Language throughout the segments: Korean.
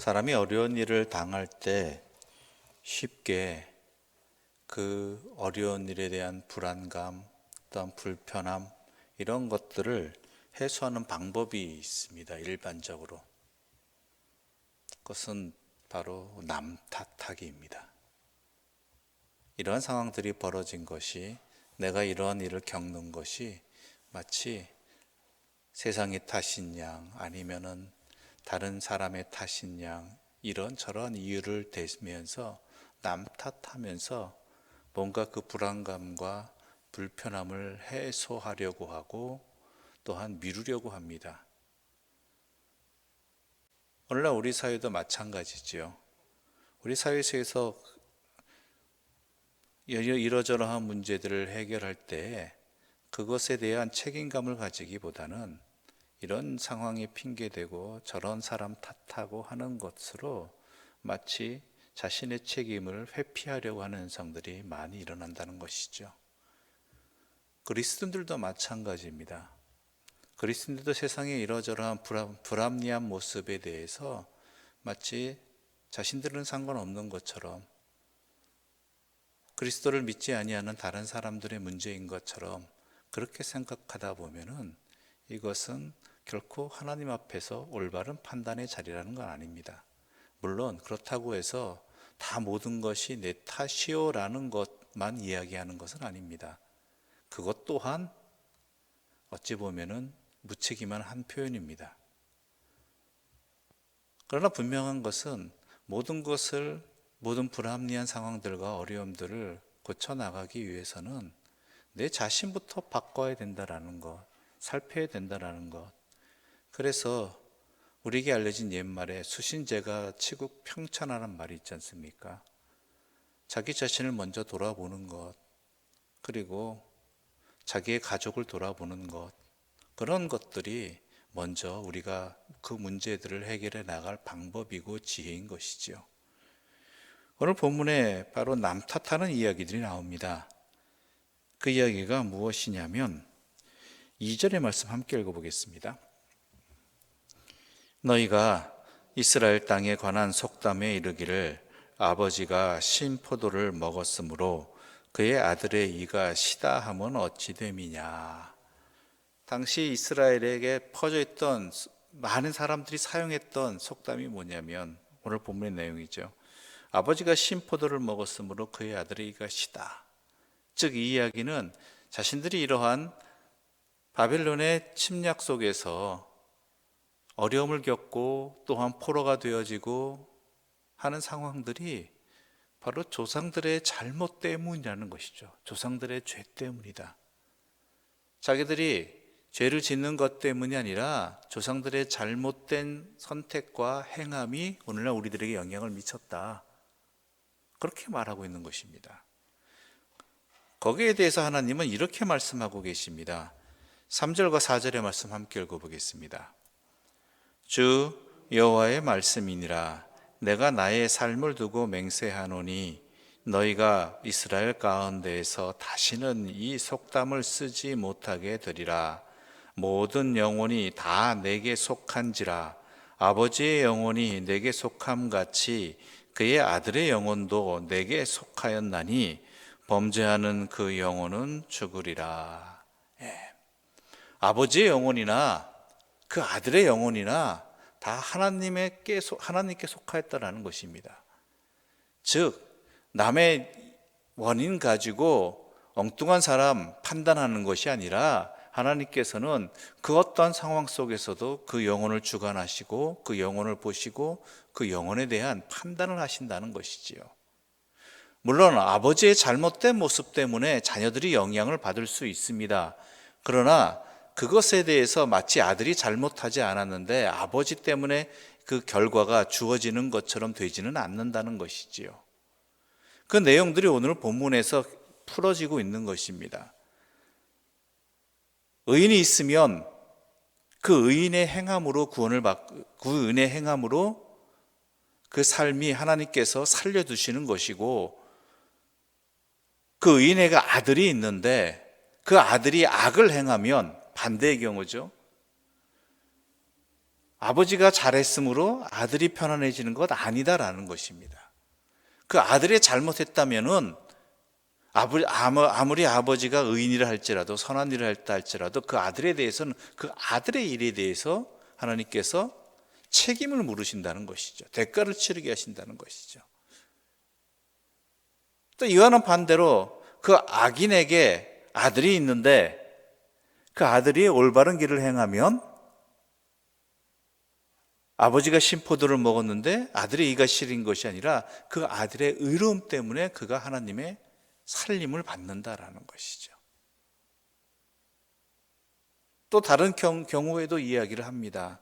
사람이 어려운 일을 당할 때 쉽게 그 어려운 일에 대한 불안감, 어떤 불편함, 이런 것들을 해소하는 방법이 있습니다. 일반적으로. 그것은 바로 남 탓하기입니다. 이러한 상황들이 벌어진 것이, 내가 이러한 일을 겪는 것이 마치 세상의 탓인 양, 아니면은 다른 사람의 탓인 양, 이런저런 이유를 대면서 남 탓하면서 뭔가 그 불안감과 불편함을 해소하려고 하고 또한 미루려고 합니다. 오늘날 우리 사회도 마찬가지지요. 우리 사회에서 이러저러한 문제들을 해결할 때 그것에 대한 책임감을 가지기보다는 이런 상황이 핑계대고 저런 사람 탓하고 하는 것으로 마치 자신의 책임을 회피하려고 하는 현상들이 많이 일어난다는 것이죠. 그리스도인들도 마찬가지입니다. 그리스도인들도 세상에 이러저러한 불합리한 모습에 대해서 마치 자신들은 상관없는 것처럼, 그리스도를 믿지 아니하는 다른 사람들의 문제인 것처럼 그렇게 생각하다 보면은 이것은 결코 하나님 앞에서 올바른 판단의 자리라는 건 아닙니다. 물론 그렇다고 해서 다 모든 것이 내 탓이요라는 것만 이야기하는 것은 아닙니다. 그것 또한 어찌 보면은 무책임한 한 표현입니다. 그러나 분명한 것은 모든 불합리한 상황들과 어려움들을 고쳐나가기 위해서는 내 자신부터 바꿔야 된다라는 것, 살펴야 된다라는 것. 그래서 우리에게 알려진 옛말에 수신제가 치국 평천하라는 말이 있지 않습니까? 자기 자신을 먼저 돌아보는 것, 그리고 자기의 가족을 돌아보는 것, 그런 것들이 먼저 우리가 그 문제들을 해결해 나갈 방법이고 지혜인 것이죠. 오늘 본문에 바로 남 탓하는 이야기들이 나옵니다. 그 이야기가 무엇이냐면 2절의 말씀 함께 읽어보겠습니다. 너희가 이스라엘 땅에 관한 속담에 이르기를 아버지가 신 포도를 먹었으므로 그의 아들의 이가 시다 하면 어찌 됨이냐. 당시 이스라엘에게 퍼져 있던 많은 사람들이 사용했던 속담이 뭐냐면 오늘 본문의 내용이죠. 아버지가 신 포도를 먹었으므로 그의 아들의 이가 시다. 즉 이 이야기는 자신들이 이러한 바벨론의 침략 속에서 어려움을 겪고 또한 포로가 되어지고 하는 상황들이 바로 조상들의 잘못 때문이라는 것이죠. 조상들의 죄 때문이다. 자기들이 죄를 짓는 것 때문이 아니라 조상들의 잘못된 선택과 행함이 오늘날 우리들에게 영향을 미쳤다. 그렇게 말하고 있는 것입니다. 거기에 대해서 하나님은 이렇게 말씀하고 계십니다. 3절과 4절의 말씀 함께 읽어보겠습니다. 주 여호와의 말씀이니라. 내가 나의 삶을 두고 맹세하노니 너희가 이스라엘 가운데에서 다시는 이 속담을 쓰지 못하게 되리라. 모든 영혼이 다 내게 속한지라. 아버지의 영혼이 내게 속함같이 그의 아들의 영혼도 내게 속하였나니 범죄하는 그 영혼은 죽으리라. 아버지의 영혼이나 그 아들의 영혼이나 다 하나님께 속하였다라는 것입니다. 즉 남의 원인 가지고 엉뚱한 사람 판단하는 것이 아니라 하나님께서는 그 어떤 상황 속에서도 그 영혼을 주관하시고 그 영혼을 보시고 그 영혼에 대한 판단을 하신다는 것이지요. 물론 아버지의 잘못된 모습 때문에 자녀들이 영향을 받을 수 있습니다. 그러나 그것에 대해서 마치 아들이 잘못하지 않았는데 아버지 때문에 그 결과가 주어지는 것처럼 되지는 않는다는 것이지요. 그 내용들이 오늘 본문에서 풀어지고 있는 것입니다. 의인이 있으면 그 의인의 행함으로 구원을 받고 그 은혜의 행함으로 그 삶이 하나님께서 살려두시는 것이고, 그 의인의 아들이 있는데 그 아들이 악을 행하면 반대의 경우죠. 아버지가 잘했으므로 아들이 편안해지는 것 아니다라는 것입니다. 그 아들이 잘못했다면은 아무리 아버지가 의인이라 할지라도 선한 일을 했다 할지라도 그 아들에 대해서는 그 아들의 일에 대해서 하나님께서 책임을 물으신다는 것이죠. 대가를 치르게 하신다는 것이죠. 또 이와는 반대로 그 악인에게 아들이 있는데 그 아들이 올바른 길을 행하면 아버지가 신포도를 먹었는데 아들의 이가 시린 것이 아니라 그 아들의 의로움 때문에 그가 하나님의 살림을 받는다라는 것이죠. 또 다른 경우에도 이야기를 합니다.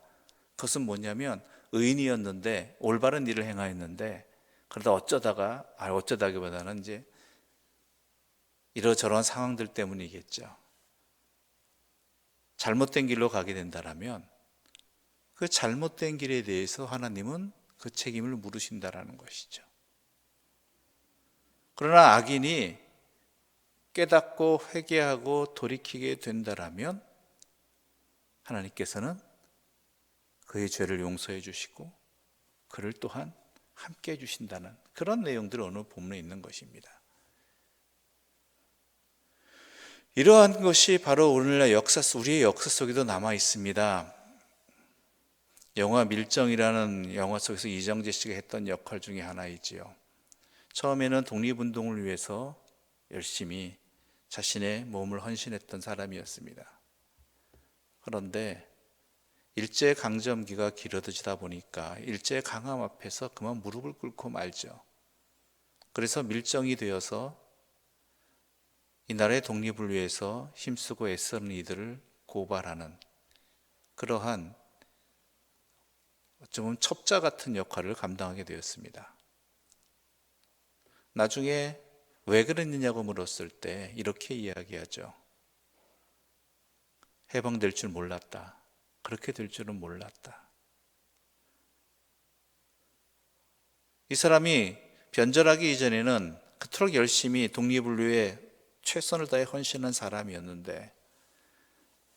그것은 뭐냐면 의인이었는데 올바른 일을 행하였는데 그러다 어쩌다기보다는 이제 이러저러한 상황들 때문이겠죠. 잘못된 길로 가게 된다라면 그 잘못된 길에 대해서 하나님은 그 책임을 물으신다라는 것이죠. 그러나 악인이 깨닫고 회개하고 돌이키게 된다라면 하나님께서는 그의 죄를 용서해 주시고 그를 또한 함께 해 주신다는 그런 내용들이 오늘 본문에 있는 것입니다. 이러한 것이 바로 오늘날 우리의 역사 속에도 남아 있습니다. 영화 밀정이라는 영화 속에서 이정재 씨가 했던 역할 중에 하나이지요. 처음에는 독립운동을 위해서 열심히 자신의 몸을 헌신했던 사람이었습니다. 그런데 일제강점기가 길어지다 보니까 일제강함 앞에서 그만 무릎을 꿇고 말죠. 그래서 밀정이 되어서 이 나라의 독립을 위해서 힘쓰고 애쓰는 이들을 고발하는 그러한 어쩌면 첩자 같은 역할을 감당하게 되었습니다. 나중에 왜 그랬느냐고 물었을 때 이렇게 이야기하죠. 해방될 줄 몰랐다. 그렇게 될 줄은 몰랐다. 이 사람이 변절하기 이전에는 그토록 열심히 독립을 위해 최선을 다해 헌신한 사람이었는데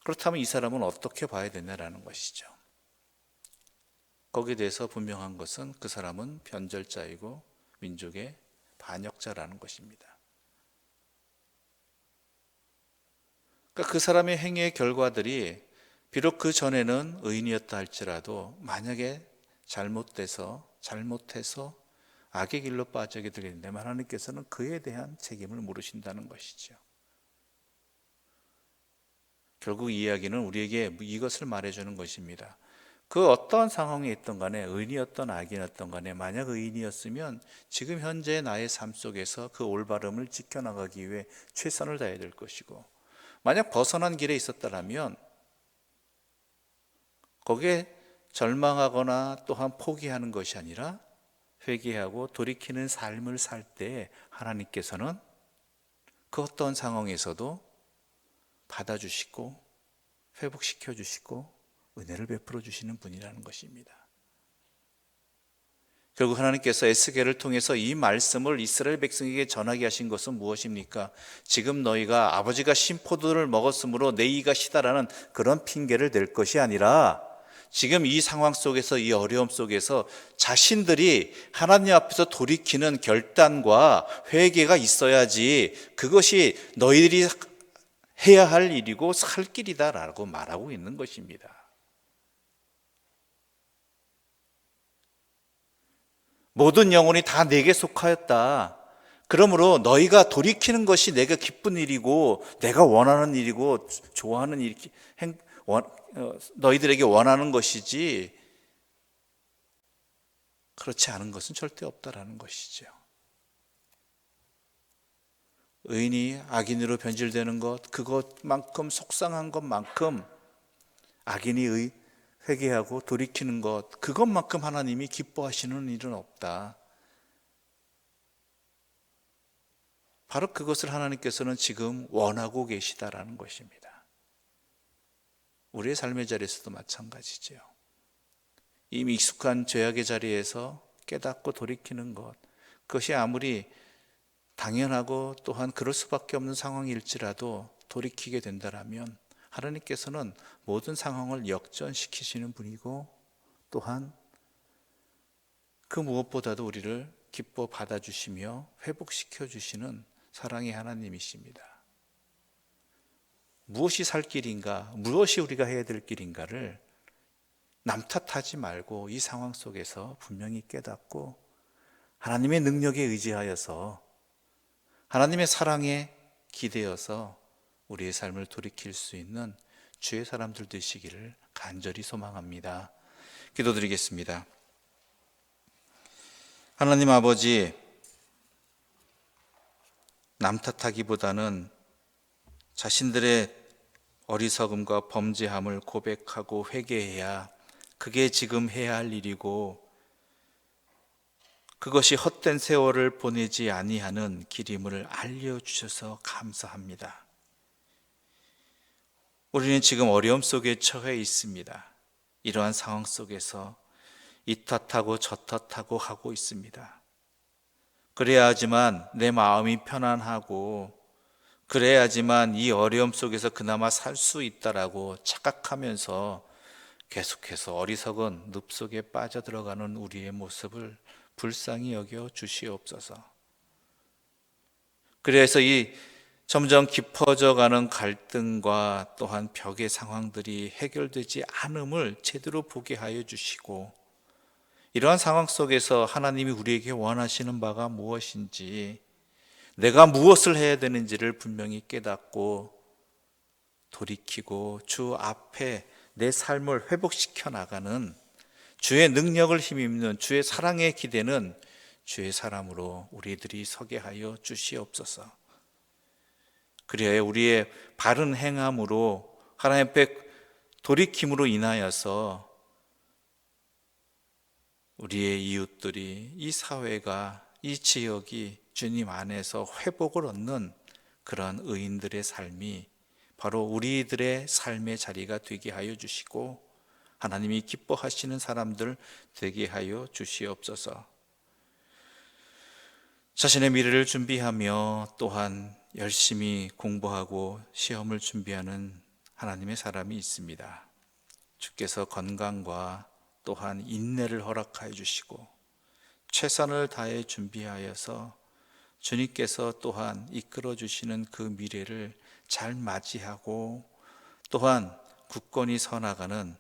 그렇다면 이 사람은 어떻게 봐야 되냐라는 것이죠. 거기에 대해서 분명한 것은 그 사람은 변절자이고 민족의 반역자라는 것입니다. 그러니까 그 사람의 행위의 결과들이 비록 그 전에는 의인이었다 할지라도 만약에 잘못해서 악의 길로 빠지게 되겠는데 하나님께서는 그에 대한 책임을 물으신다는 것이죠. 결국 이 이야기는 우리에게 이것을 말해주는 것입니다. 그 어떠한 상황에 있던 간에 의인이었던 악인이었던 간에 만약 의인이었으면 지금 현재 나의 삶 속에서 그 올바름을 지켜나가기 위해 최선을 다해야 될 것이고 만약 벗어난 길에 있었다면 거기에 절망하거나 또한 포기하는 것이 아니라 회개하고 돌이키는 삶을 살 때 하나님께서는 그 어떤 상황에서도 받아주시고 회복시켜 주시고 은혜를 베풀어 주시는 분이라는 것입니다. 결국 하나님께서 에스겔을 통해서 이 말씀을 이스라엘 백성에게 전하게 하신 것은 무엇입니까? 지금 너희가 아버지가 신포도를 먹었으므로 내 이가 시다라는 그런 핑계를 댈 것이 아니라 지금 이 상황 속에서 이 어려움 속에서 자신들이 하나님 앞에서 돌이키는 결단과 회개가 있어야지 그것이 너희들이 해야 할 일이고 살 길이다라고 말하고 있는 것입니다. 모든 영혼이 다 내게 속하였다. 그러므로 너희가 돌이키는 것이 내가 기쁜 일이고 내가 원하는 일이고 좋아하는 일, 너희들에게 원하는 것이지 그렇지 않은 것은 절대 없다라는 것이죠. 의인이 악인으로 변질되는 것, 그것만큼 속상한 것만큼 악인이 회개하고 돌이키는 것, 그것만큼 하나님이 기뻐하시는 일은 없다. 바로 그것을 하나님께서는 지금 원하고 계시다라는 것입니다. 우리의 삶의 자리에서도 마찬가지죠. 이미 익숙한 죄악의 자리에서 깨닫고 돌이키는 것, 그것이 아무리 당연하고 또한 그럴 수밖에 없는 상황일지라도 돌이키게 된다면 하나님께서는 모든 상황을 역전시키시는 분이고 또한 그 무엇보다도 우리를 기뻐 받아주시며 회복시켜 주시는 사랑의 하나님이십니다. 무엇이 살 길인가, 무엇이 우리가 해야 될 길인가를 남 탓하지 말고 이 상황 속에서 분명히 깨닫고 하나님의 능력에 의지하여서 하나님의 사랑에 기대어서 우리의 삶을 돌이킬 수 있는 주의 사람들 되시기를 간절히 소망합니다. 기도드리겠습니다. 하나님 아버지, 남 탓하기보다는 자신들의 어리석음과 범죄함을 고백하고 회개해야 그게 지금 해야 할 일이고 그것이 헛된 세월을 보내지 아니하는 길임을 알려주셔서 감사합니다. 우리는 지금 어려움 속에 처해 있습니다. 이러한 상황 속에서 이 탓하고 저 탓하고 하고 있습니다. 그래야지만 내 마음이 편안하고 그래야지만 이 어려움 속에서 그나마 살 수 있다라고 착각하면서 계속해서 어리석은 늪 속에 빠져들어가는 우리의 모습을 불쌍히 여겨 주시옵소서. 그래서 이 점점 깊어져가는 갈등과 또한 벽의 상황들이 해결되지 않음을 제대로 보게 하여 주시고 이러한 상황 속에서 하나님이 우리에게 원하시는 바가 무엇인지 내가 무엇을 해야 되는지를 분명히 깨닫고 돌이키고 주 앞에 내 삶을 회복시켜 나가는 주의 능력을 힘입는 주의 사랑에 기대는 주의 사람으로 우리들이 서게 하여 주시옵소서. 그래야 우리의 바른 행함으로 하나님 앞에 돌이킴으로 인하여서 우리의 이웃들이 이 사회가 이 지역이 주님 안에서 회복을 얻는 그런 의인들의 삶이 바로 우리들의 삶의 자리가 되게 하여 주시고 하나님이 기뻐하시는 사람들 되게 하여 주시옵소서. 자신의 미래를 준비하며 또한 열심히 공부하고 시험을 준비하는 하나님의 사람이 있습니다. 주께서 건강과 또한 인내를 허락하여 주시고 최선을 다해 준비하여서 주님께서 또한 이끌어 주시는 그 미래를 잘 맞이하고 또한 굳건히 서나가는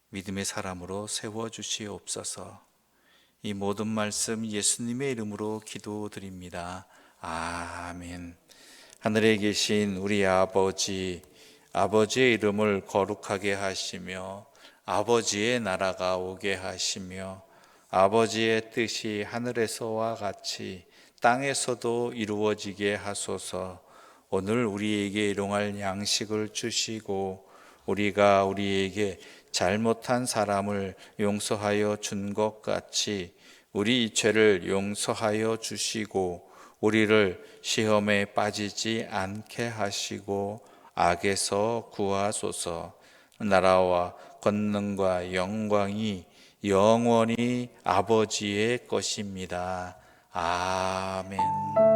믿음의 사람으로 세워주시옵소서. 이 모든 말씀 예수님의 이름으로 기도드립니다. 아멘. 하늘에 계신 우리 아버지, 아버지의 이름을 거룩하게 하시며 아버지의 나라가 오게 하시며 아버지의 뜻이 하늘에서와 같이 땅에서도 이루어지게 하소서. 오늘 우리에게 일용할 양식을 주시고 우리가 우리에게 잘못한 사람을 용서하여 준 것 같이 우리 죄를 용서하여 주시고 우리를 시험에 빠지지 않게 하시고 악에서 구하소서. 나라와 권능과 영광이 영원히 아버지의 것입니다. 아멘.